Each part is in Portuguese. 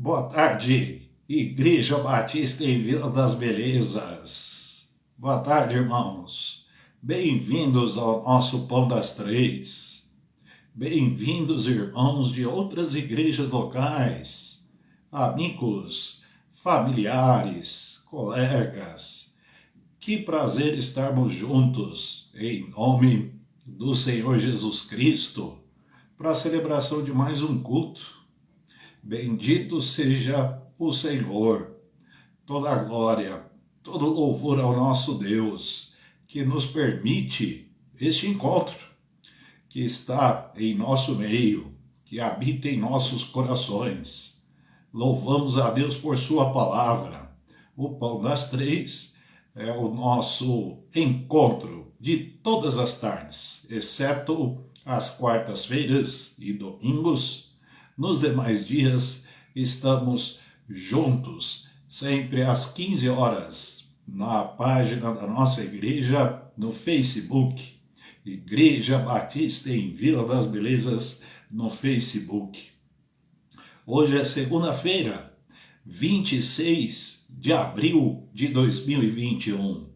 Boa tarde, Igreja Batista em Vila das Belezas. Boa tarde, irmãos. Bem-vindos ao nosso Pão das Três. Bem-vindos, irmãos de outras igrejas locais, amigos, familiares, colegas. Que prazer estarmos juntos, em nome do Senhor Jesus Cristo, para a celebração de mais um culto. Bendito seja o Senhor, toda a glória, todo louvor ao nosso Deus, que nos permite este encontro, que está em nosso meio, que habita em nossos corações. Louvamos a Deus por sua palavra. O Pão das Três é o nosso encontro de todas as tardes, exceto as quartas-feiras e domingos. Nos demais dias, estamos juntos, sempre às 15 horas, na página da nossa igreja, no Facebook, Igreja Batista em Vila das Belezas, no Facebook. Hoje é segunda-feira, 26 de abril de 2021,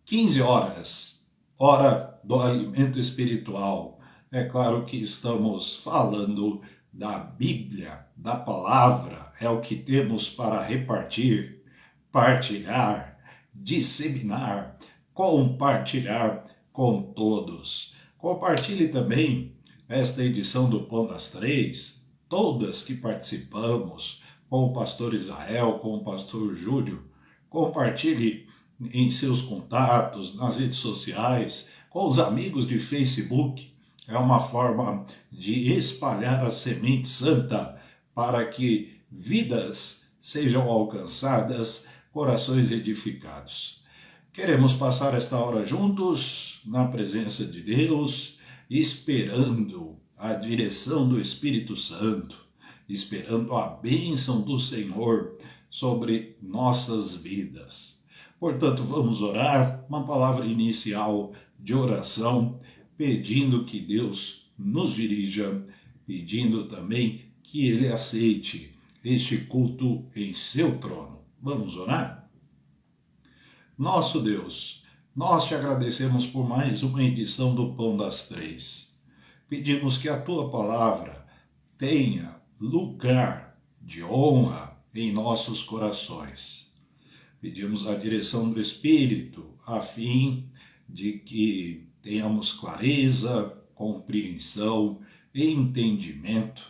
15 horas, hora do alimento espiritual. É claro que estamos falando da Bíblia, da palavra, é o que temos para repartir, partilhar, disseminar, compartilhar com todos. Compartilhe também esta edição do Pão das Três, todas que participamos, com o pastor Israel, com o pastor Júlio. Compartilhe em seus contatos, nas redes sociais, com os amigos de Facebook. É uma forma de espalhar a semente santa para que vidas sejam alcançadas, corações edificados. Queremos passar esta hora juntos, na presença de Deus, esperando a direção do Espírito Santo, esperando a bênção do Senhor sobre nossas vidas. Portanto, vamos orar, uma palavra inicial de oração, pedindo que Deus nos dirija, pedindo também que Ele aceite este culto em seu trono. Vamos orar? Nosso Deus, nós te agradecemos por mais uma edição do Pão das Três. Pedimos que a tua palavra tenha lugar de honra em nossos corações. Pedimos a direção do Espírito, a fim de que tenhamos clareza, compreensão e entendimento,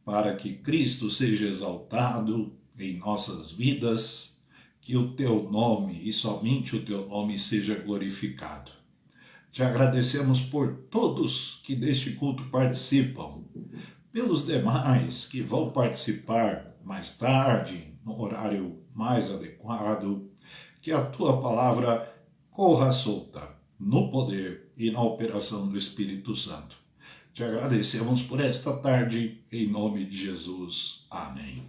para que Cristo seja exaltado em nossas vidas, que o teu nome e somente o teu nome seja glorificado. Te agradecemos por todos que deste culto participam, pelos demais que vão participar mais tarde, no horário mais adequado, que a tua palavra corra solta no poder e na operação do Espírito Santo. Te agradecemos por esta tarde, em nome de Jesus. Amém.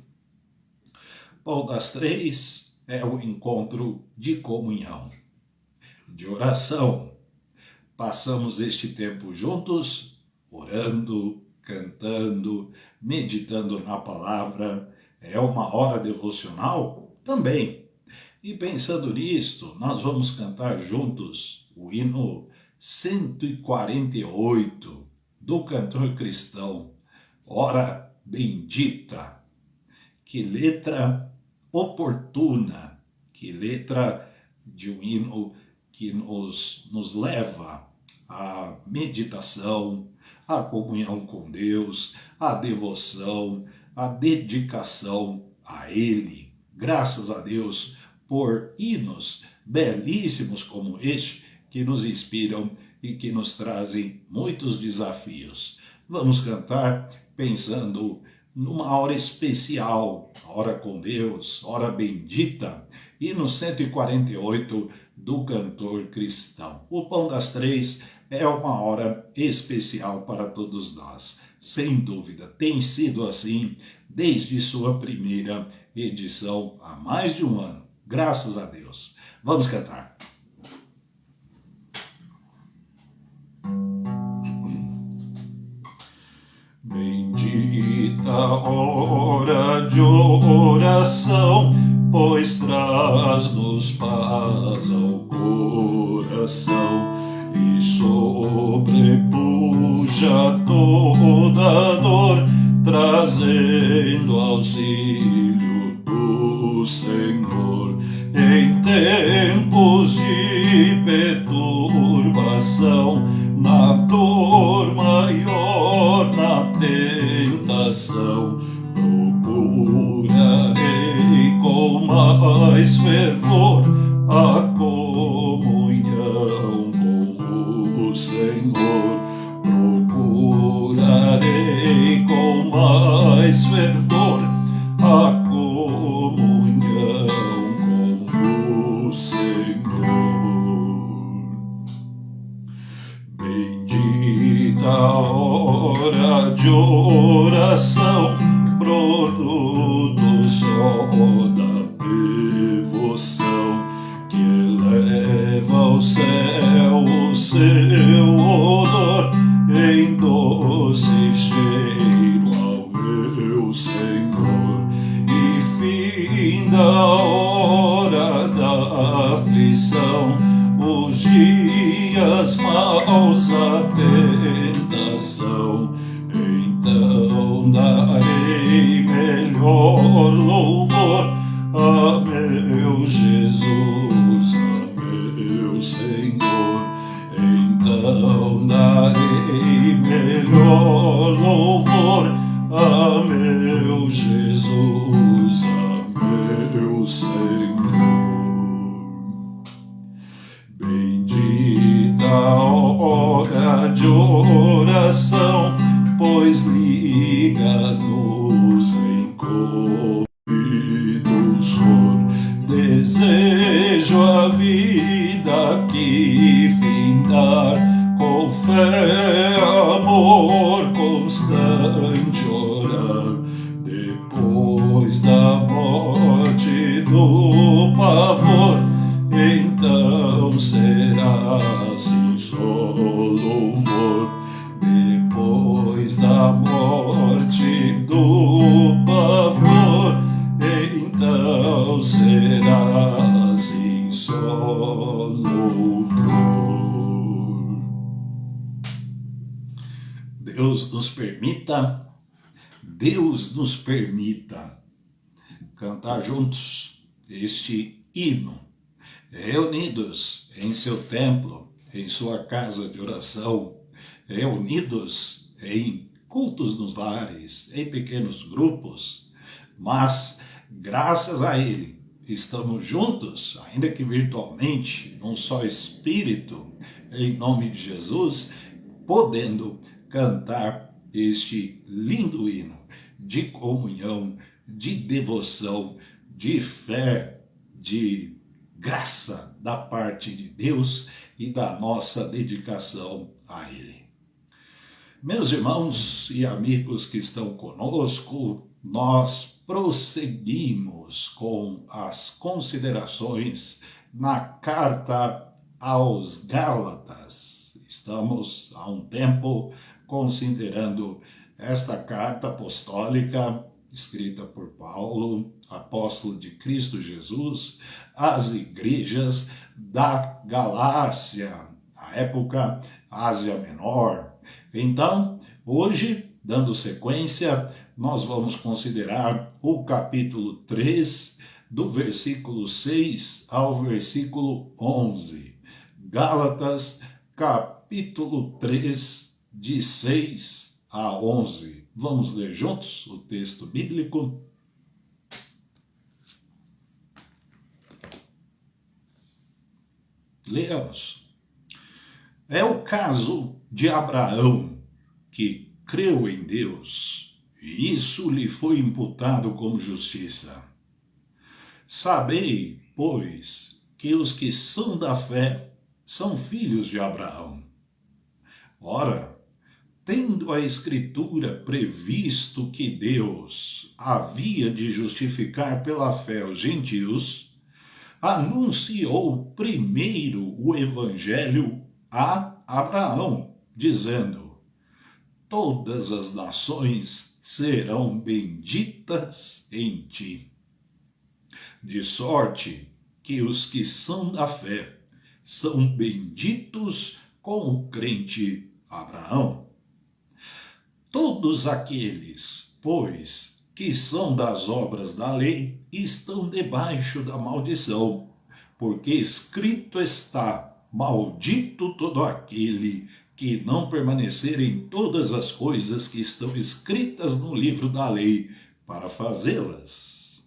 Pão das Três é o encontro de comunhão, de oração. Passamos este tempo juntos, orando, cantando, meditando na palavra. É uma hora devocional também. E pensando nisto, nós vamos cantar juntos o hino 148 do cantor cristão, Hora Bendita. Que letra oportuna, que letra de um hino que nos leva à meditação, à comunhão com Deus, à devoção, à dedicação a Ele. Graças a Deus por hinos belíssimos como este, que nos inspiram e que nos trazem muitos desafios. Vamos cantar pensando numa hora especial, hora com Deus, hora bendita, hino 148 do cantor cristão. O Pão das Três é uma hora especial para todos nós. Sem dúvida, tem sido assim desde sua primeira edição há mais de um ano. Graças a Deus. Vamos cantar. Bendita hora de oração, pois traz-nos paz ao coração e sobrepuja toda dor, trazendo auxílio do Senhor. Em tempos de perturbação, na dor maior, na tentação, procurarei com mais fervor a comunhão com o Senhor. Procurarei com mais fervor a comunhão com o Senhor. Bendita a hora de oração, produto só da devoção, que eleva ao céu o seu odor em doce cheiro ao meu Senhor. E finda a hora da aflição, os dias maus, a tentação, então darei melhor louvor a meu Jesus, a meu Senhor. Então darei melhor louvor a meu Jesus, a meu Senhor. Bendita a hora de oração, pois liga-nos em convidosor. Desejo a vida aqui findar, com fé, amor, constante orar. Depois da morte do pavor, então será assim só louvor. Depois da morte do pavor, então será assim só louvor. Deus nos permita cantar juntos este hino, reunidos em seu templo, em sua casa de oração, reunidos em cultos nos lares, em pequenos grupos, mas graças a Ele estamos juntos, ainda que virtualmente, num só espírito, em nome de Jesus, podendo cantar este lindo hino de comunhão, de devoção, de fé, de graça da parte de Deus e da nossa dedicação a Ele. Meus irmãos e amigos que estão conosco, nós prosseguimos com as considerações na carta aos Gálatas. Estamos há um tempo considerando esta carta apostólica escrita por Paulo, apóstolo de Cristo Jesus, às igrejas da Galácia, na época Ásia Menor. Então, hoje, dando sequência, nós vamos considerar o capítulo 3, do versículo 6 ao versículo 11. Gálatas, capítulo 3, de 6 a 11. Vamos ler juntos o texto bíblico? Leamos. É o caso de Abraão, que creu em Deus, e isso lhe foi imputado como justiça. Sabei, pois, que os que são da fé são filhos de Abraão. Ora, tendo a Escritura previsto que Deus havia de justificar pela fé os gentios, anunciou primeiro o Evangelho a Abraão, dizendo: todas as nações serão benditas em ti. De sorte que os que são da fé são benditos com o crente Abraão. Todos aqueles, pois, que são das obras da lei, estão debaixo da maldição, porque escrito está: maldito todo aquele que não permanecer em todas as coisas que estão escritas no livro da lei para fazê-las.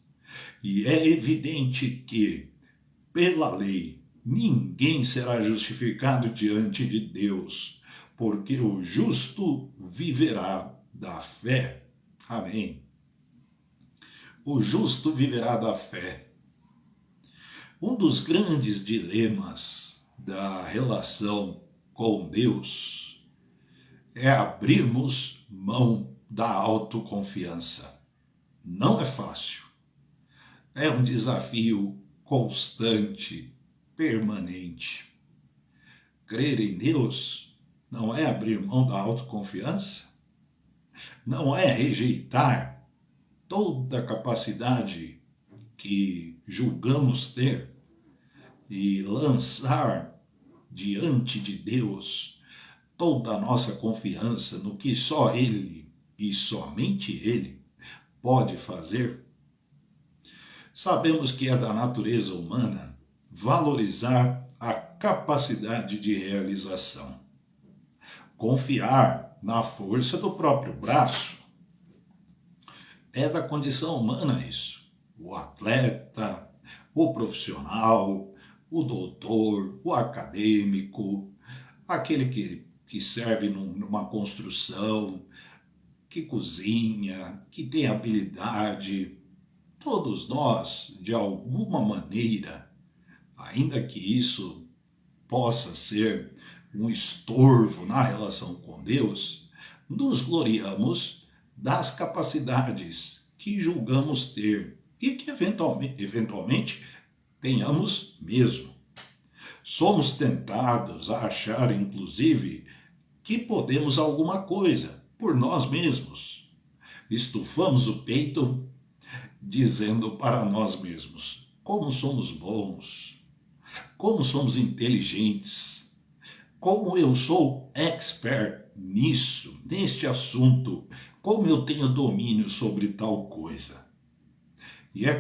E é evidente que, pela lei, ninguém será justificado diante de Deus, porque o justo viverá da fé. Amém. O justo viverá da fé. Um dos grandes dilemas da relação com Deus é abrirmos mão da autoconfiança. Não é fácil. É um desafio constante, permanente. Crer em Deus não é abrir mão da autoconfiança, não é rejeitar toda a capacidade que julgamos ter e lançar diante de Deus toda a nossa confiança no que só Ele e somente Ele pode fazer. Sabemos que é da natureza humana valorizar a capacidade de realização, confiar na força do próprio braço. É da condição humana isso. O atleta, o profissional, o doutor, o acadêmico, aquele que serve numa construção, que cozinha, que tem habilidade. Todos nós, de alguma maneira, ainda que isso possa ser um estorvo na relação com Deus, nos gloriamos das capacidades que julgamos ter e que eventualmente tenhamos mesmo. Somos tentados a achar, inclusive, que podemos alguma coisa por nós mesmos. Estufamos o peito dizendo para nós mesmos como somos bons, como somos inteligentes, como eu sou expert nisso, neste assunto, como eu tenho domínio sobre tal coisa. E é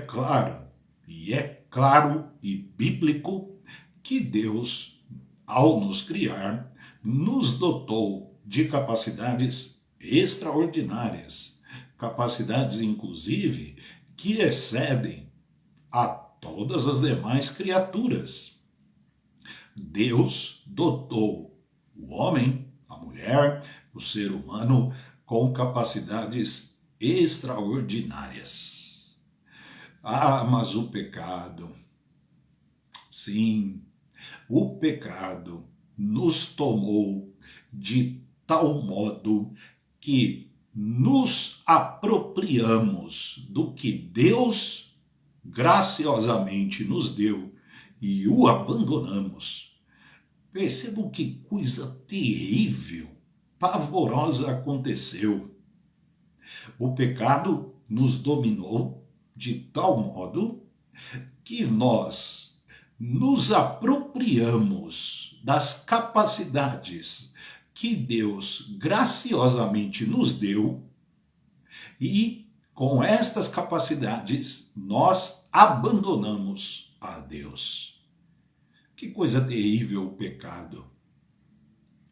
claro e bíblico que Deus, ao nos criar, nos dotou de capacidades extraordinárias, capacidades inclusive que excedem a todas as demais criaturas. Deus dotou o homem, a mulher, o ser humano com capacidades extraordinárias. Ah, mas o pecado, sim, o pecado nos tomou de tal modo que nos apropriamos do que Deus graciosamente nos deu e o abandonamos. Percebam que coisa terrível, pavorosa aconteceu. O pecado nos dominou de tal modo que nós nos apropriamos das capacidades que Deus graciosamente nos deu e com estas capacidades nós abandonamos a Deus. Que coisa terrível o pecado.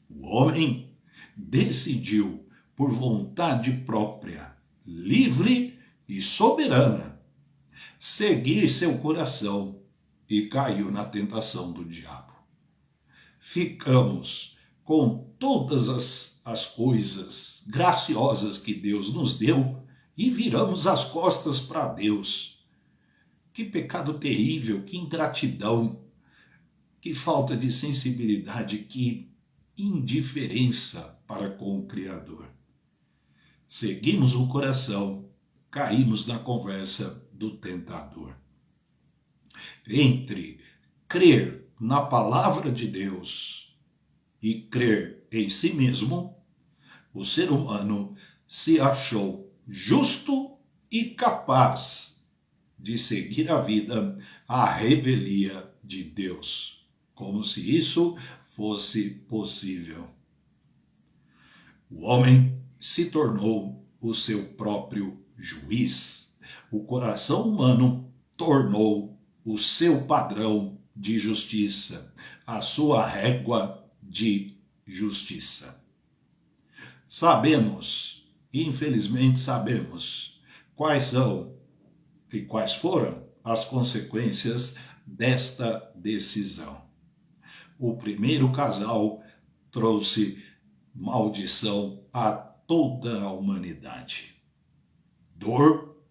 O homem decidiu por vontade própria, livre e soberana, seguir seu coração e caiu na tentação do diabo. Ficamos com todas as coisas graciosas que Deus nos deu e viramos as costas para Deus. Que pecado terrível, que ingratidão, que falta de sensibilidade, que indiferença para com o Criador. Seguimos o coração, caímos na conversa do tentador. Entre crer na palavra de Deus e crer em si mesmo, o ser humano se achou justo e capaz de seguir a vida à revelia de Deus, como se isso fosse possível. O homem se tornou o seu próprio juiz. O coração humano tornou o seu padrão de justiça, a sua régua de justiça. Sabemos, infelizmente sabemos, quais são e quais foram as consequências desta decisão. O primeiro casal trouxe maldição a toda a humanidade. Dor,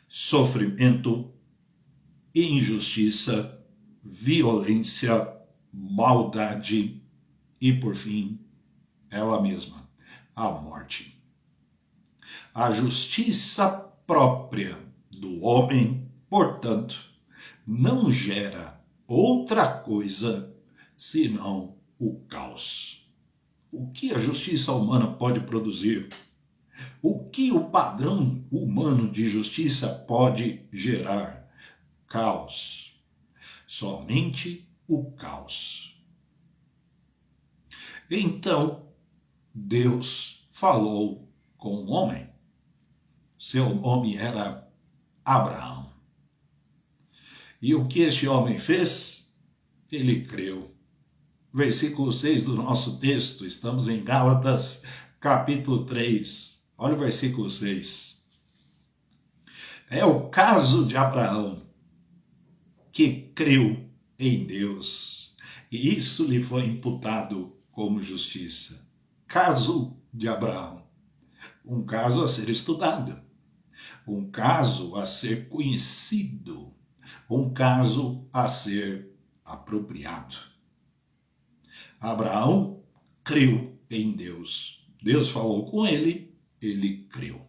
sofrimento, injustiça, violência, maldade e, por fim, ela mesma, a morte. A justiça própria do homem, portanto, não gera outra coisa senão o caos. O que a justiça humana pode produzir? O que o padrão humano de justiça pode gerar? Caos. Somente o caos. Então, Deus falou com o homem. Seu nome era Abraão. E o que este homem fez? Ele creu. Versículo 6 do nosso texto, estamos em Gálatas, capítulo 3. Olha o versículo 6. É o caso de Abraão, que creu em Deus, e isso lhe foi imputado como justiça. Caso de Abraão. Um caso a ser estudado. Um caso a ser conhecido. Um caso a ser apropriado. Abraão creu em Deus. Deus falou com ele, ele creu.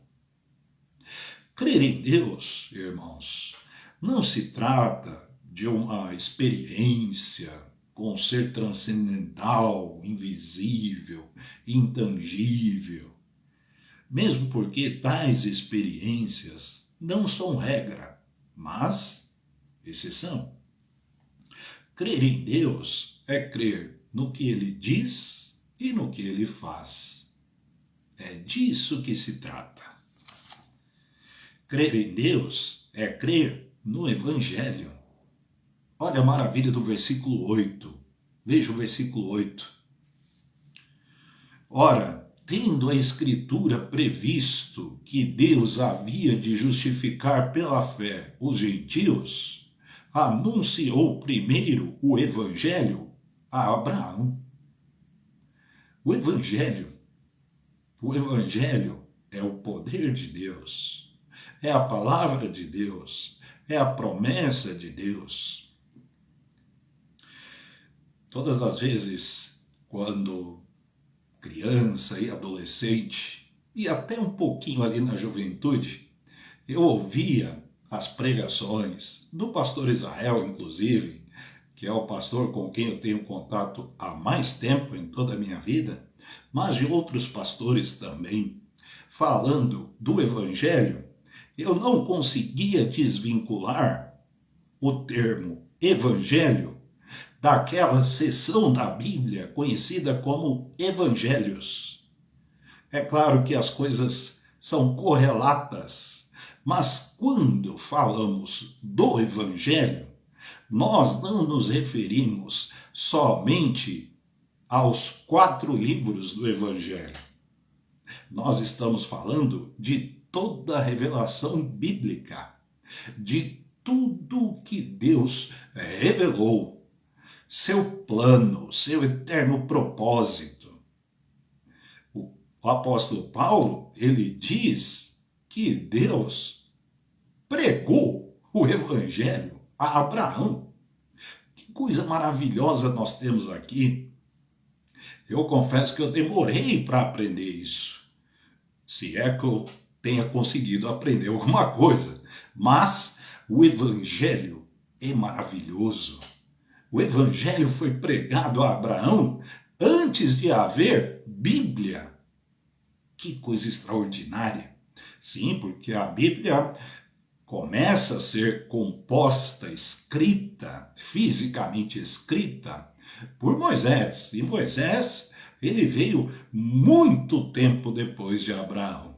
Crer em Deus, irmãos, não se trata de uma experiência com um ser transcendental, invisível, intangível. Mesmo porque tais experiências não são regra, mas exceção. Crer em Deus é crer no que ele diz e no que ele faz. É disso que se trata. Crer em Deus é crer no Evangelho. Olha a maravilha do versículo 8. Veja o versículo 8. Ora, tendo a Escritura previsto que Deus havia de justificar pela fé os gentios, anunciou primeiro o Evangelho a Abraão. O Evangelho é o poder de Deus, é a palavra de Deus, é a promessa de Deus. Todas as vezes, quando criança e adolescente, e até um pouquinho ali na juventude, eu ouvia as pregações do pastor Israel, inclusive, que é o pastor com quem eu tenho contato há mais tempo em toda a minha vida, mas de outros pastores também, falando do Evangelho, eu não conseguia desvincular o termo Evangelho daquela seção da Bíblia conhecida como Evangelhos. É claro que as coisas são correlatas, mas quando falamos do Evangelho, nós não nos referimos somente aos 4 livros do Evangelho. Nós estamos falando de toda a revelação bíblica, de tudo que Deus revelou, seu plano, seu eterno propósito. O apóstolo Paulo, ele diz que Deus pregou o Evangelho a Abraão. Que coisa maravilhosa nós temos aqui. Eu confesso que eu demorei para aprender isso. Se é que eu tenha conseguido aprender alguma coisa. Mas o Evangelho é maravilhoso. O Evangelho foi pregado a Abraão antes de haver Bíblia. Que coisa extraordinária. Sim, porque a Bíblia começa a ser composta, escrita, fisicamente escrita, por Moisés. E Moisés, ele veio muito tempo depois de Abraão.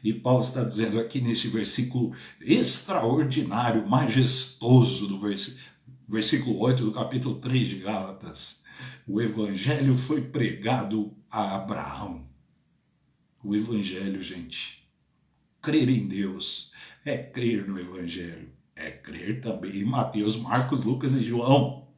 E Paulo está dizendo aqui neste versículo extraordinário, majestoso, do versículo 8 do capítulo 3 de Gálatas. O evangelho foi pregado a Abraão. O evangelho, gente, crer em Deus é crer no evangelho, é crer também em Mateus, Marcos, Lucas e João,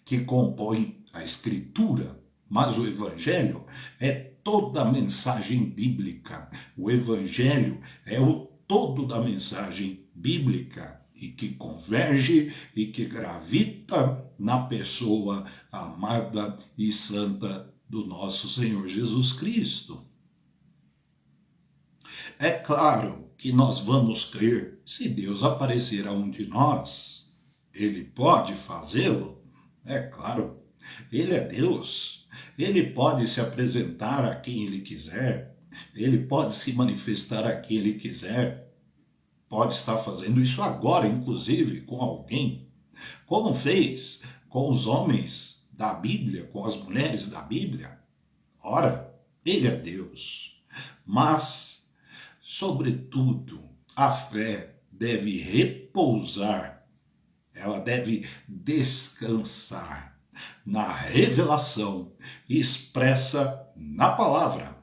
que compõem a escritura. Mas o evangelho é toda a mensagem bíblica. O evangelho é o todo da mensagem bíblica e que converge e que gravita na pessoa amada e santa do nosso Senhor Jesus Cristo. É claro que nós vamos crer se Deus aparecer a um de nós. Ele pode fazê-lo? É claro. Ele é Deus. Ele pode se apresentar a quem ele quiser. Ele pode se manifestar a quem ele quiser. Pode estar fazendo isso agora, inclusive, com alguém. Como fez com os homens da Bíblia, com as mulheres da Bíblia. Ora, ele é Deus. Mas, sobretudo, a fé deve repousar, ela deve descansar na revelação expressa na palavra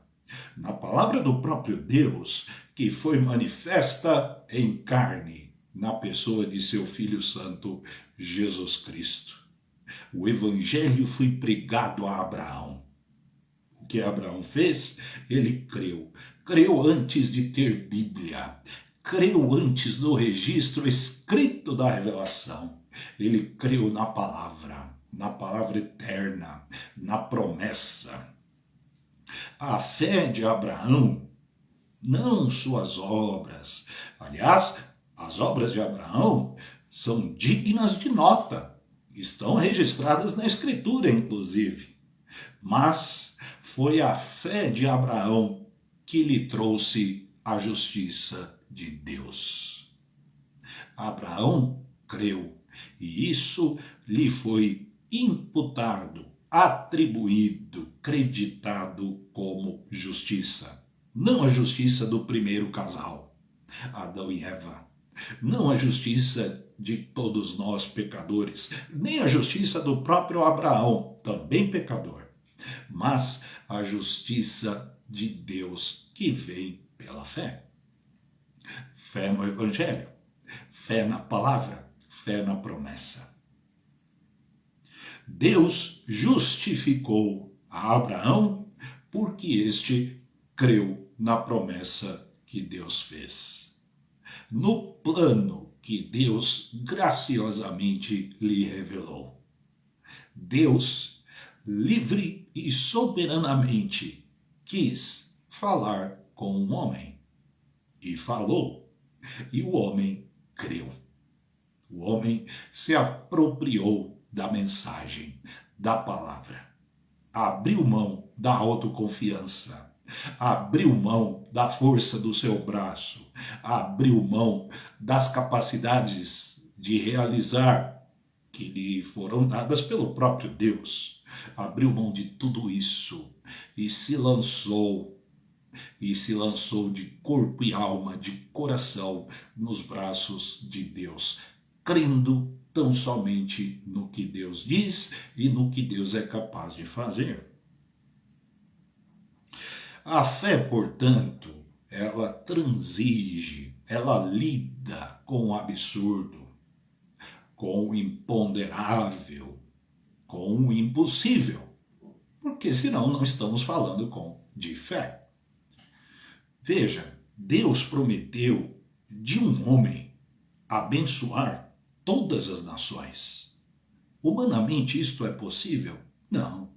do próprio Deus, que foi manifesta em carne, na pessoa de seu Filho Santo, Jesus Cristo. O Evangelho foi pregado a Abraão. O que Abraão fez? Ele creu. Creu antes de ter Bíblia. Creu antes do registro escrito da revelação. Ele creu na palavra eterna, na promessa. A fé de Abraão, não suas obras. Aliás, as obras de Abraão são dignas de nota. Estão registradas na Escritura, inclusive. Mas foi a fé de Abraão que lhe trouxe a justiça de Deus. Abraão creu, e isso lhe foi imputado, atribuído, creditado como justiça. Não a justiça do primeiro casal, Adão e Eva. Não a justiça de todos nós pecadores, nem a justiça do próprio Abraão, também pecador, mas a justiça de Deus que vem pela fé. Fé no Evangelho, fé na palavra, fé na promessa. Deus justificou a Abraão porque este creu na promessa que Deus fez, no plano que Deus graciosamente lhe revelou. Deus, livre e soberanamente, quis falar com um homem. E falou. E o homem creu. O homem se apropriou da mensagem, da palavra. Abriu mão da autoconfiança. Abriu mão da força do seu braço. Abriu mão das capacidades de realizar que lhe foram dadas pelo próprio Deus. Abriu mão de tudo isso e se lançou de corpo e alma, de coração, nos braços de Deus, crendo tão somente no que Deus diz e no que Deus é capaz de fazer. A fé, portanto, ela transige, ela lida com o absurdo, com o imponderável, com o impossível, porque senão não estamos falando de fé. Veja, Deus prometeu de um homem abençoar todas as nações. Humanamente isto é possível? Não,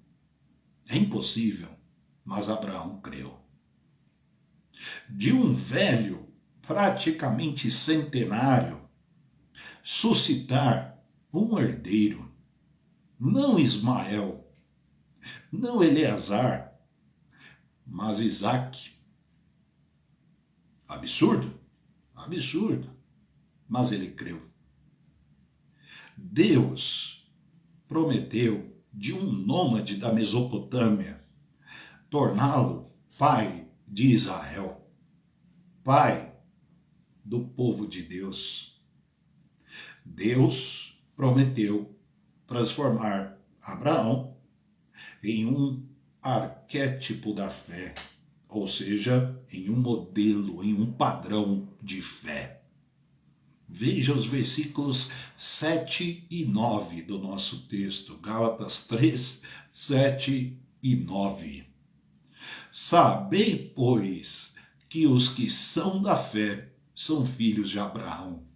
é impossível, mas Abraão creu. De um velho praticamente centenário suscitar um herdeiro, não Ismael, não Eleazar, mas Isaque. Absurdo? Absurdo. Mas ele creu. Deus prometeu de um nômade da Mesopotâmia torná-lo pai de Israel, pai do povo de Deus. Deus prometeu transformar Abraão em um arquétipo da fé, ou seja, em um modelo, em um padrão de fé. Veja os versículos 7 e 9 do nosso texto, Gálatas 3, 7 e 9. Sabei, pois, que os que são da fé são filhos de Abraão.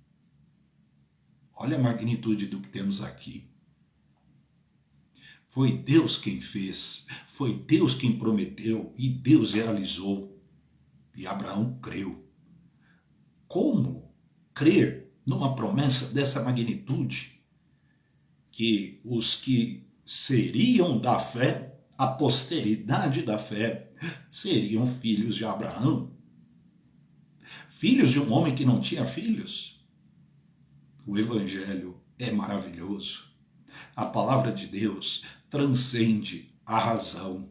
Olha a magnitude do que temos aqui. Foi Deus quem fez, foi Deus quem prometeu e Deus realizou. E Abraão creu. Como crer numa promessa dessa magnitude? Que os que seriam da fé, a posteridade da fé, seriam filhos de Abraão. Filhos de um homem que não tinha filhos. O Evangelho é maravilhoso. A palavra de Deus transcende a razão.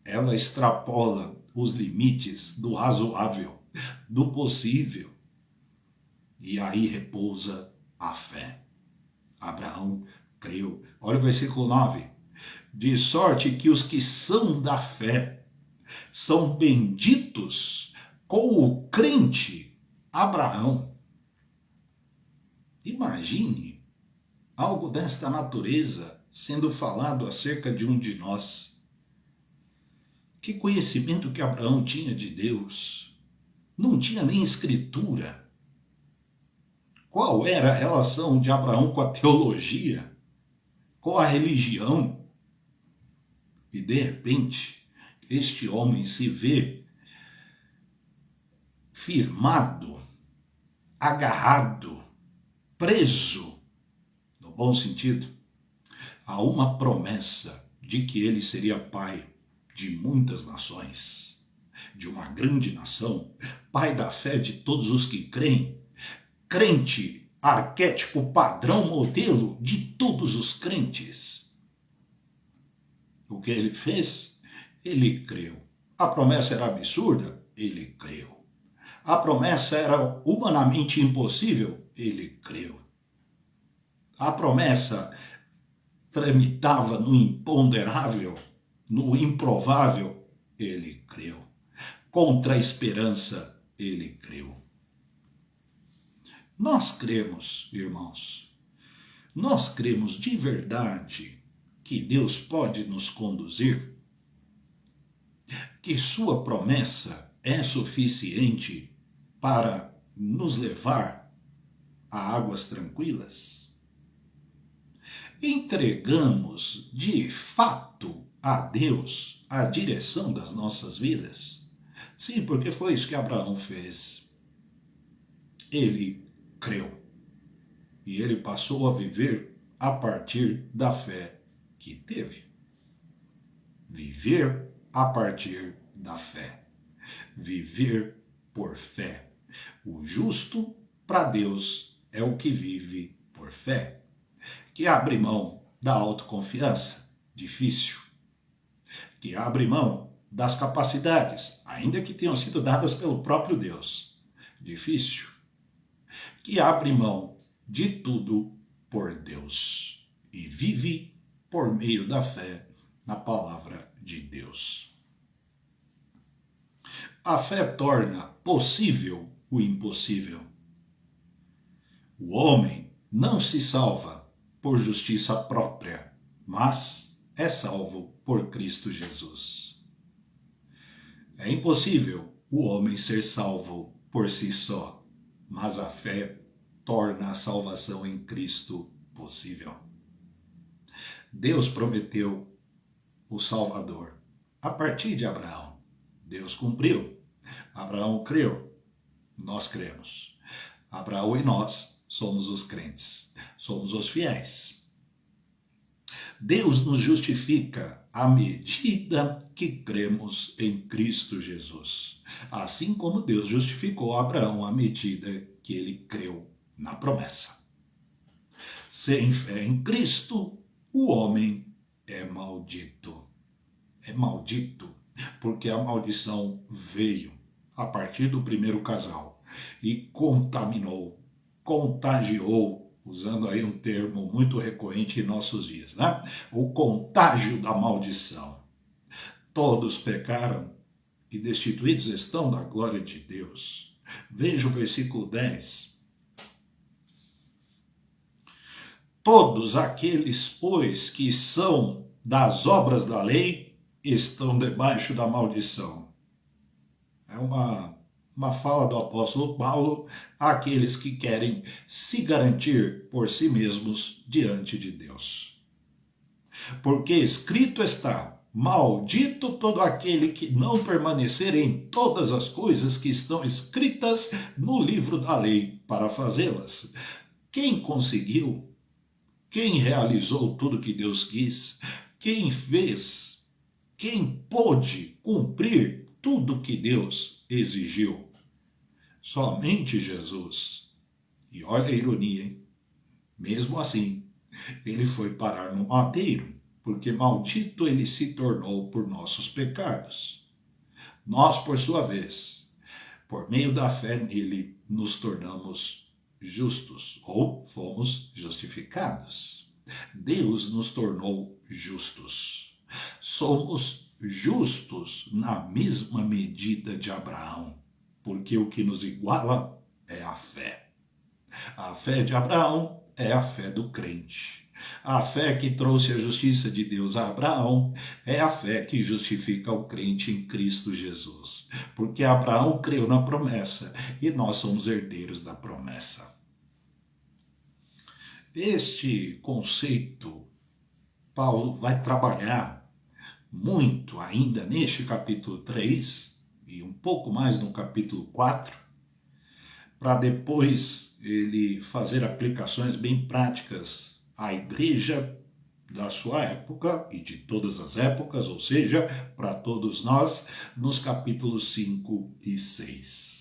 Ela extrapola os limites do razoável, do possível. E aí repousa a fé. Abraão creu. Olha o versículo 9. De sorte que os que são da fé são benditos com o crente Abraão. Imagine algo desta natureza sendo falado acerca de um de nós. Que conhecimento que Abraão tinha de Deus. Não tinha nem escritura. Qual era a relação de Abraão com a teologia, com a religião? E de repente, este homem se vê firmado, agarrado, preso, no bom sentido, a uma promessa de que ele seria pai de muitas nações, de uma grande nação, pai da fé de todos os que creem, crente, arquétipo, padrão, modelo de todos os crentes. O que ele fez? Ele creu. A promessa era absurda? Ele creu. A promessa era humanamente impossível? Ele creu. A promessa tramitava no imponderável, no improvável? Ele creu. Contra a esperança, ele creu. Nós cremos, irmãos, nós cremos de verdade que Deus pode nos conduzir, que sua promessa é suficiente para nos levar a águas tranquilas? Entregamos de fato a Deus a direção das nossas vidas? Sim, porque foi isso que Abraão fez. Ele creu. E ele passou a viver a partir da fé que teve. Viver a partir da fé. Viver por fé. O justo para Deus é o que vive por fé. Que abre mão da autoconfiança? Difícil. Que abre mão das capacidades, ainda que tenham sido dadas pelo próprio Deus? Difícil. Que abre mão de tudo por Deus e vive por meio da fé na palavra de Deus. A fé torna possível o impossível. O homem não se salva por justiça própria, mas é salvo por Cristo Jesus. É impossível o homem ser salvo por si só, mas a fé torna a salvação em Cristo possível. Deus prometeu o Salvador a partir de Abraão. Deus cumpriu. Abraão creu. Nós cremos. Abraão e nós somos os crentes. Somos os fiéis. Deus nos justifica à medida que cremos em Cristo Jesus. Assim como Deus justificou Abraão à medida que ele creu na promessa. Sem fé em Cristo, o homem é maldito. É maldito porque a maldição veio a partir do primeiro casal e contaminou, contagiou, usando aí um termo muito recorrente em nossos dias, né? O contágio da maldição. Todos pecaram e destituídos estão da glória de Deus. Veja o versículo 10. Todos aqueles, pois, que são das obras da lei, estão debaixo da maldição. É uma fala do apóstolo Paulo àqueles que querem se garantir por si mesmos diante de Deus. Porque escrito está: maldito todo aquele que não permanecer em todas as coisas que estão escritas no livro da lei para fazê-las. Quem conseguiu? Quem realizou tudo que Deus quis? Quem fez? Quem pôde cumprir tudo que Deus exigiu? Somente Jesus. E olha a ironia, hein? Mesmo assim, ele foi parar no madeiro, porque maldito ele se tornou por nossos pecados. Nós, por sua vez, por meio da fé nele, nos tornamos justos, ou fomos justificados. Deus nos tornou justos. Somos justos na mesma medida de Abraão, porque o que nos iguala é a fé. A fé de Abraão é a fé do crente. A fé que trouxe a justiça de Deus a Abraão é a fé que justifica o crente em Cristo Jesus. Porque Abraão creu na promessa e nós somos herdeiros da promessa. Este conceito, Paulo vai trabalhar muito ainda neste capítulo 3 e um pouco mais no capítulo 4, para depois ele fazer aplicações bem práticas à igreja da sua época e de todas as épocas, ou seja, para todos nós, nos capítulos 5 e 6.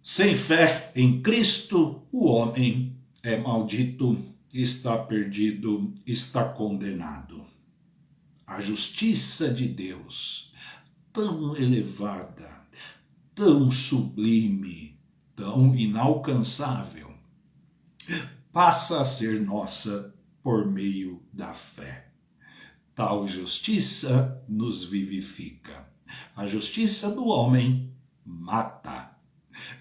Sem fé em Cristo, o homem é maldito, está perdido, está condenado. A justiça de Deus, tão elevada, tão sublime, tão inalcançável, passa a ser nossa por meio da fé. Tal justiça nos vivifica. A justiça do homem mata,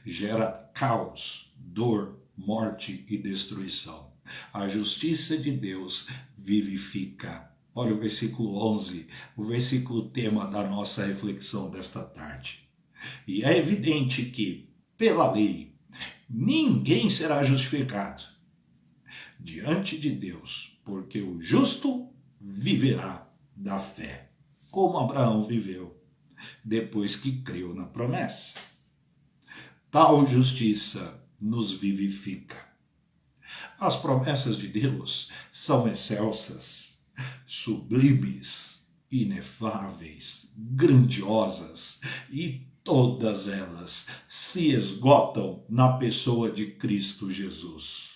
gera caos, dor, morte e destruição. A justiça de Deus vivifica. Olha o versículo 11, o versículo tema da nossa reflexão desta tarde. E é evidente que, pela lei, ninguém será justificado diante de Deus, porque o justo viverá da fé, como Abraão viveu, depois que creu na promessa. Tal justiça nos vivifica. As promessas de Deus são excelsas, sublimes, inefáveis, grandiosas, e todas elas se esgotam na pessoa de Cristo Jesus.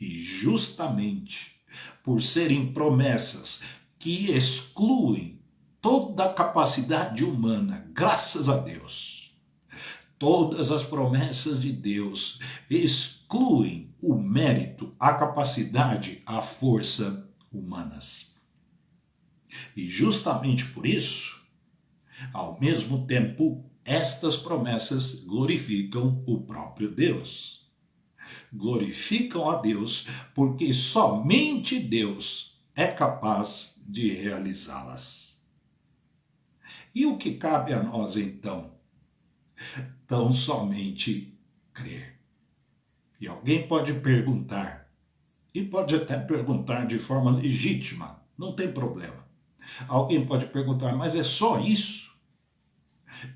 E justamente por serem promessas que excluem toda a capacidade humana, graças a Deus, todas as promessas de Deus excluem o mérito, a capacidade, a força humanas. E justamente por isso, ao mesmo tempo, estas promessas glorificam o próprio Deus. Glorificam a Deus porque somente Deus é capaz de realizá-las. E o que cabe a nós então? Tão somente crer. E alguém pode perguntar, e pode até perguntar de forma legítima, não tem problema. Alguém pode perguntar, mas é só isso?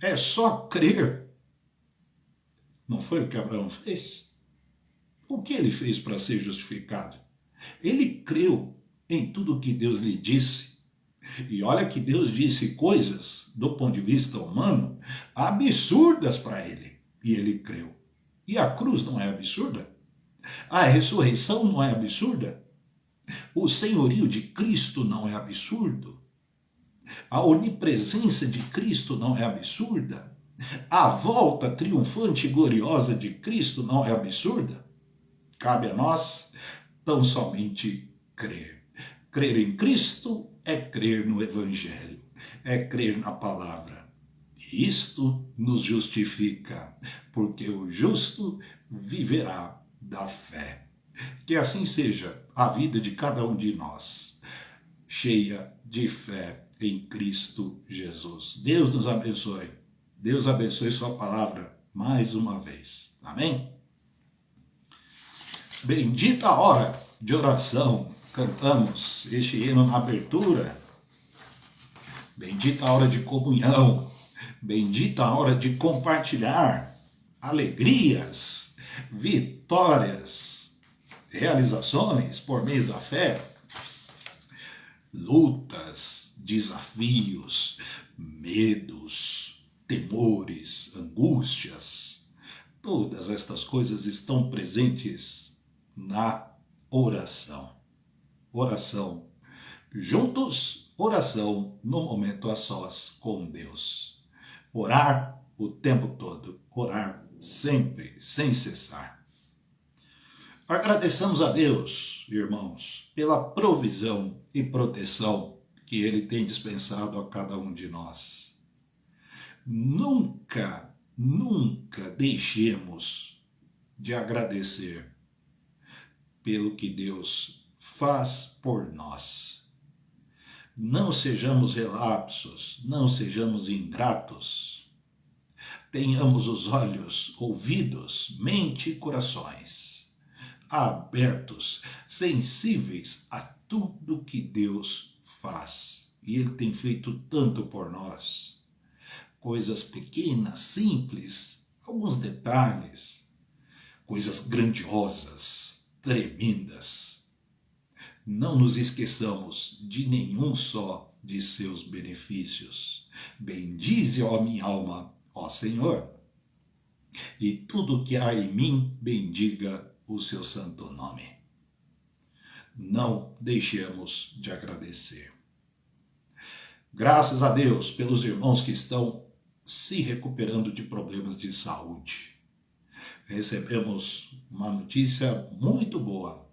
É só crer? Não foi o que Abraão fez? O que ele fez para ser justificado? Ele creu em tudo que Deus lhe disse. E olha que Deus disse coisas, do ponto de vista humano, absurdas para ele. E ele creu. E a cruz não é absurda? A ressurreição não é absurda? O senhorio de Cristo não é absurdo? A onipresença de Cristo não é absurda? A volta triunfante e gloriosa de Cristo não é absurda? Cabe a nós tão somente crer. Crer em Cristo é crer no Evangelho, é crer na palavra. E isto nos justifica, porque o justo viverá da fé. Que assim seja a vida de cada um de nós, cheia de fé em Cristo Jesus. Deus nos abençoe. Deus abençoe sua palavra mais uma vez. Amém? Bendita a hora de oração. Cantamos este hino na abertura. Bendita a hora de comunhão. Bendita a hora de compartilhar alegrias, vitórias, realizações por meio da fé, lutas, desafios, medos, temores, angústias. Todas estas coisas estão presentes na oração. Oração juntos, oração no momento a sós com Deus. Orar o tempo todo, orar sempre, sem cessar. Agradeçamos a Deus, irmãos, pela provisão e proteção que Ele tem dispensado a cada um de nós. Nunca, nunca deixemos de agradecer pelo que Deus faz por nós. Não sejamos relapsos, não sejamos ingratos. Tenhamos os olhos, ouvidos, mente e corações abertos, sensíveis a tudo que Deus faz. E Ele tem feito tanto por nós. Coisas pequenas, simples, alguns detalhes, coisas grandiosas, tremendas. Não nos esqueçamos de nenhum só de seus benefícios. Bendize, ó minha alma, ó Senhor, e tudo que há em mim bendiga o seu santo nome. Não deixemos de agradecer. Graças a Deus pelos irmãos que estão se recuperando de problemas de saúde. Recebemos uma notícia muito boa.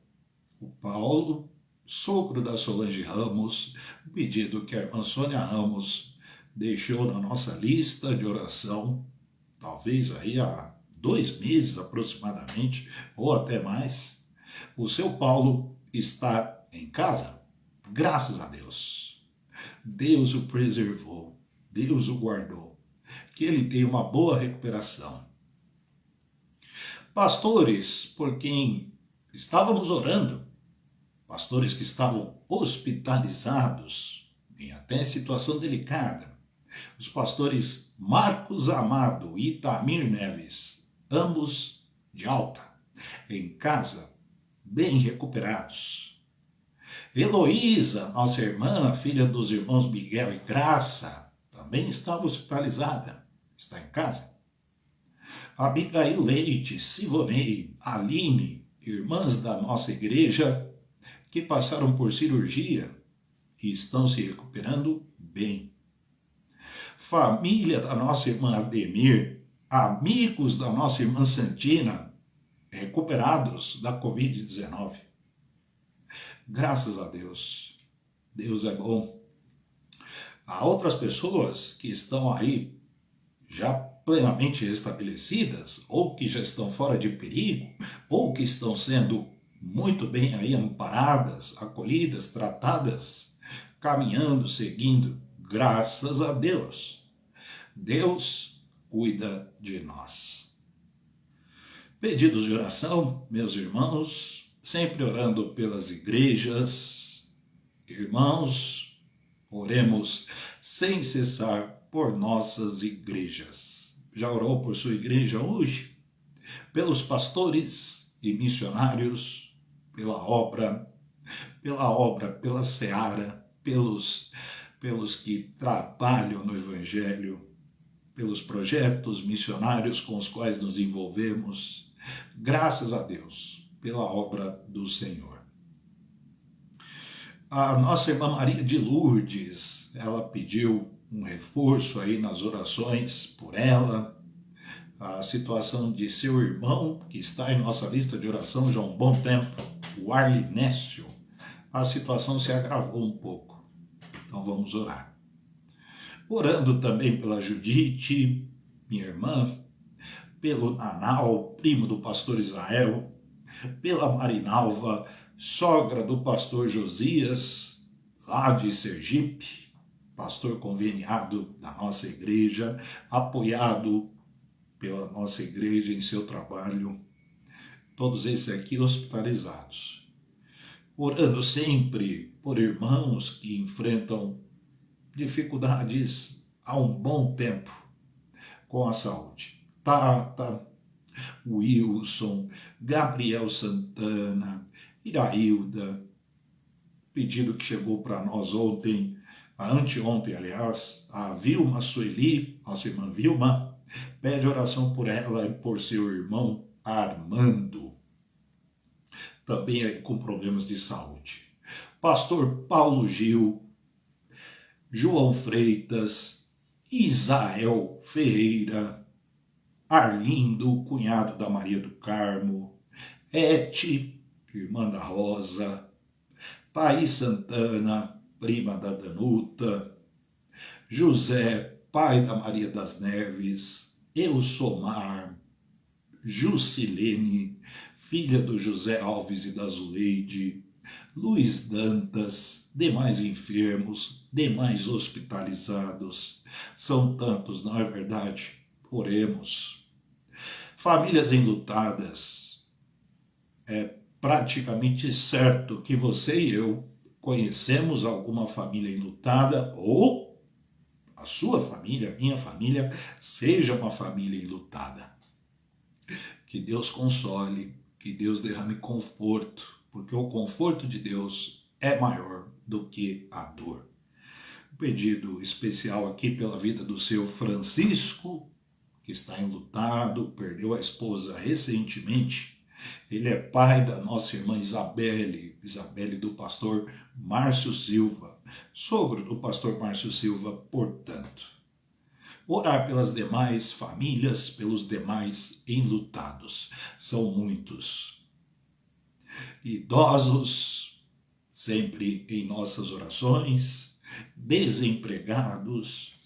O Paulo, sogro da Solange Ramos, o pedido que a irmã Sônia Ramos deixou na nossa lista de oração, talvez aí há 2 meses aproximadamente, ou até mais, o seu Paulo está em casa, graças a Deus. Deus o preservou, Deus o guardou, que ele tenha uma boa recuperação. Pastores por quem estávamos orando, pastores que estavam hospitalizados, em até situação delicada. Os pastores Marcos Amado e Itamir Neves, ambos de alta, em casa, bem recuperados. Heloísa, nossa irmã, filha dos irmãos Miguel e Graça, também estava hospitalizada, está em casa. Abigail Leite, Sivonei, Aline, irmãs da nossa igreja, que passaram por cirurgia e estão se recuperando bem. Família da nossa irmã Ademir, amigos da nossa irmã Santina, recuperados da Covid-19. Graças a Deus. Deus é bom. Há outras pessoas que estão aí já plenamente restabelecidas, ou que já estão fora de perigo, ou que estão sendo muito bem aí amparadas, acolhidas, tratadas, caminhando, seguindo, graças a Deus. Deus cuida de nós. Pedidos de oração, meus irmãos, sempre orando pelas igrejas. Irmãos, oremos sem cessar por nossas igrejas. Já orou por sua igreja hoje? Pelos pastores e missionários, pela obra, pela obra, pela seara, pelos que trabalham no Evangelho, pelos projetos missionários com os quais nos envolvemos. Graças a Deus pela obra do Senhor. A nossa irmã Maria de Lourdes, ela pediu um reforço aí nas orações por ela. A situação de seu irmão, que está em nossa lista de oração já há um bom tempo, o Arlinécio, a situação se agravou um pouco. Então vamos orar. Orando também pela Judite, minha irmã, pelo Nanal, primo do pastor Israel, pela Marinalva, sogra do pastor Josias, lá de Sergipe, pastor conveniado da nossa igreja, apoiado pela nossa igreja em seu trabalho, todos esses aqui hospitalizados. Orando sempre por irmãos que enfrentam dificuldades há um bom tempo com a saúde. Tata, Wilson, Gabriel Santana, Irailda, pedido que chegou para nós ontem, anteontem, aliás, a Vilma Sueli, nossa irmã Vilma, pede oração por ela e por seu irmão Armando, também aí com problemas de saúde. Pastor Paulo Gil, João Freitas, Isael Ferreira, Arlindo, cunhado da Maria do Carmo, Eti, irmã da Rosa, Thaís Santana, prima da Danuta, José, pai da Maria das Neves, Elsomar, Jusilene, filha do José Alves e da Zuleide, Luiz Dantas, demais enfermos, demais hospitalizados. São tantos, não é verdade? Oremos. Famílias enlutadas. É praticamente certo que você e eu conhecemos alguma família enlutada, ou a sua família, a minha família, seja uma família enlutada. Que Deus console, que Deus derrame conforto, porque o conforto de Deus é maior do que a dor. Um pedido especial aqui pela vida do seu Francisco, que está enlutado, perdeu a esposa recentemente. Ele é pai da nossa irmã Isabelle do pastor Márcio Silva, sogro do pastor Márcio Silva, portanto. Orar pelas demais famílias, pelos demais enlutados. São muitos. Idosos, sempre em nossas orações, desempregados,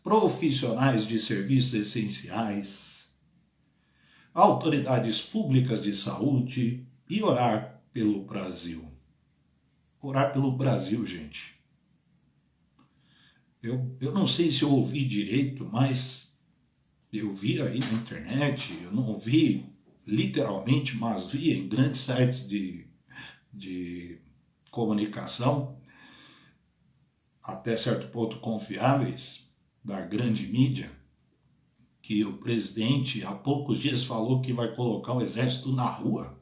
profissionais de serviços essenciais, autoridades públicas de saúde e orar pelo Brasil. Orar pelo Brasil, gente. Eu não sei se eu ouvi direito, mas eu vi aí na internet, eu não ouvi literalmente, mas vi em grandes sites de comunicação, até certo ponto confiáveis, da grande mídia, que o presidente há poucos dias falou que vai colocar o exército na rua.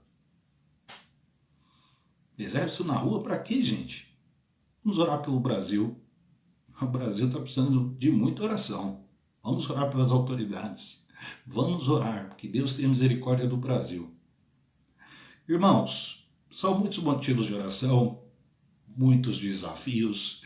Exército na rua para quê, gente? Vamos orar pelo Brasil. O Brasil está precisando de muita oração. Vamos orar pelas autoridades. Vamos orar, que Deus tenha misericórdia do Brasil. Irmãos, são muitos motivos de oração, muitos desafios,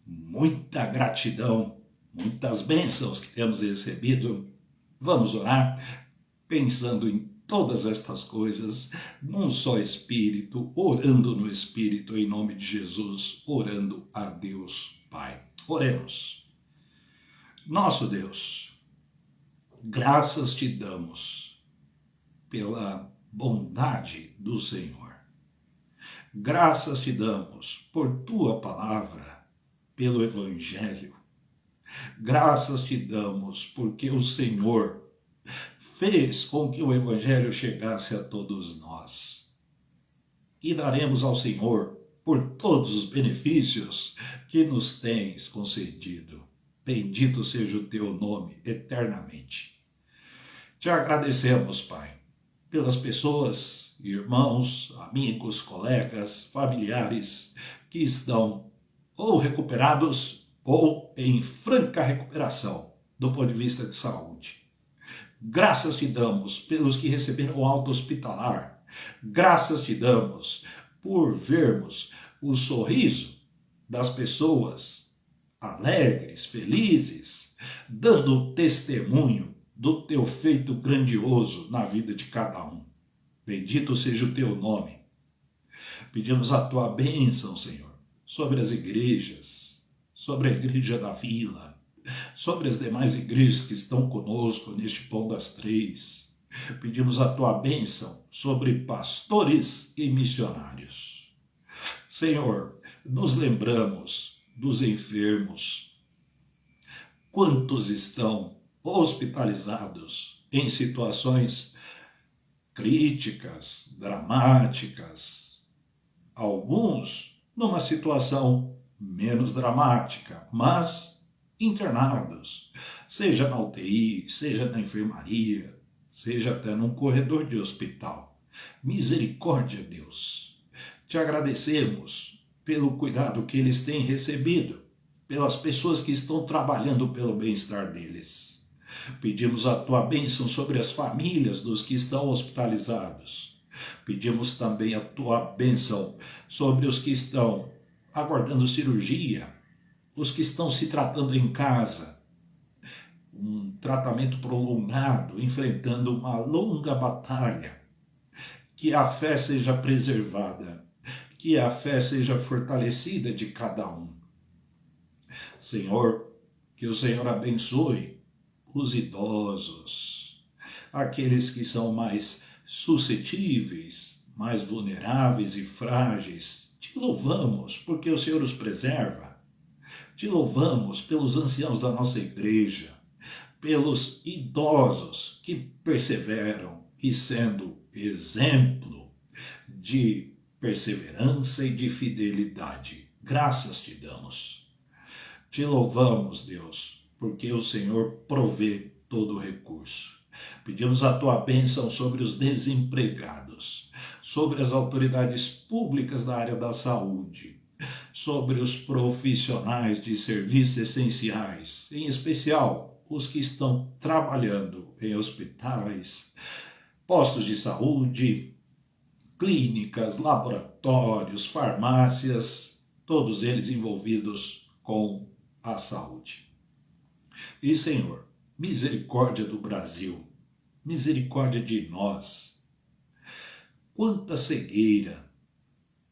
muita gratidão, muitas bênçãos que temos recebido. Vamos orar pensando em todas estas coisas, num só Espírito, orando no Espírito, em nome de Jesus, orando a Deus Pai. Oremos. Nosso Deus, graças te damos pela bondade do Senhor. Graças te damos por tua palavra, pelo Evangelho. Graças te damos porque o Senhor fez com que o Evangelho chegasse a todos nós. E daremos ao Senhor por todos os benefícios que nos tens concedido. Bendito seja o teu nome eternamente. Te agradecemos, Pai, pelas pessoas irmãos, amigos, colegas, familiares que estão ou recuperados ou em franca recuperação do ponto de vista de saúde. Graças te damos pelos que receberam alta hospitalar. Graças te damos por vermos o sorriso das pessoas alegres, felizes, dando testemunho do teu feito grandioso na vida de cada um. Bendito seja o teu nome. Pedimos a tua bênção, Senhor, sobre as igrejas, sobre a igreja da vila, sobre as demais igrejas que estão conosco neste Pão das Três. Pedimos a tua bênção sobre pastores e missionários. Senhor, nos lembramos dos enfermos. Quantos estão hospitalizados em situações críticas, dramáticas, alguns numa situação menos dramática, mas internados, seja na UTI, seja na enfermaria, seja até num corredor de hospital. Misericórdia, Deus. Te agradecemos pelo cuidado que eles têm recebido, pelas pessoas que estão trabalhando pelo bem-estar deles. Pedimos a tua bênção sobre as famílias dos que estão hospitalizados. Pedimos também a tua bênção sobre os que estão aguardando cirurgia, os que estão se tratando em casa, um tratamento prolongado, enfrentando uma longa batalha. Que a fé seja preservada, que a fé seja fortalecida de cada um. Senhor, que o Senhor abençoe os idosos, aqueles que são mais suscetíveis, mais vulneráveis e frágeis. Te louvamos porque o Senhor os preserva. Te louvamos pelos anciãos da nossa igreja, pelos idosos que perseveram e sendo exemplo de perseverança e de fidelidade. Graças te damos. Te louvamos, Deus, porque o Senhor provê todo o recurso. Pedimos a tua bênção sobre os desempregados, sobre as autoridades públicas da área da saúde, sobre os profissionais de serviços essenciais, em especial os que estão trabalhando em hospitais, postos de saúde, clínicas, laboratórios, farmácias, todos eles envolvidos com a saúde. E, Senhor, misericórdia do Brasil, misericórdia de nós. Quanta cegueira,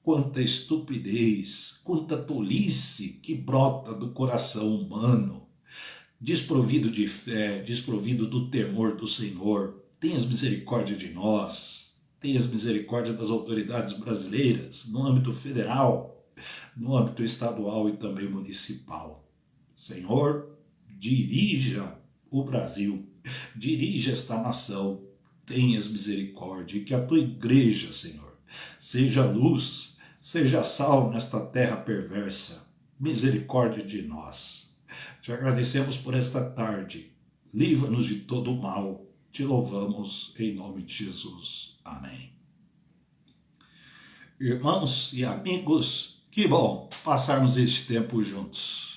quanta estupidez, quanta tolice que brota do coração humano, desprovido de fé, desprovido do temor do Senhor. Tenhas misericórdia de nós, tenhas misericórdia das autoridades brasileiras, no âmbito federal, no âmbito estadual e também municipal. Senhor, dirija o Brasil, dirija esta nação, tenhas misericórdia, e que a tua igreja, Senhor, seja luz, seja sal nesta terra perversa. Misericórdia de nós. Te agradecemos por esta tarde, livra-nos de todo o mal, te louvamos em nome de Jesus. Amém. Irmãos e amigos, que bom passarmos este tempo juntos.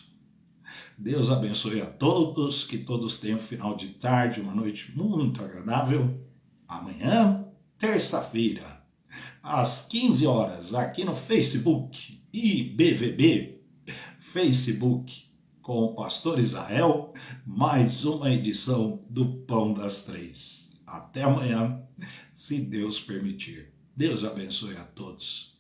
Deus abençoe a todos, que todos tenham um final de tarde, uma noite muito agradável. Amanhã, terça-feira, às 15 horas, aqui no Facebook IBVB, Facebook com o Pastor Israel, mais uma edição do Pão das Três. Até amanhã, se Deus permitir. Deus abençoe a todos.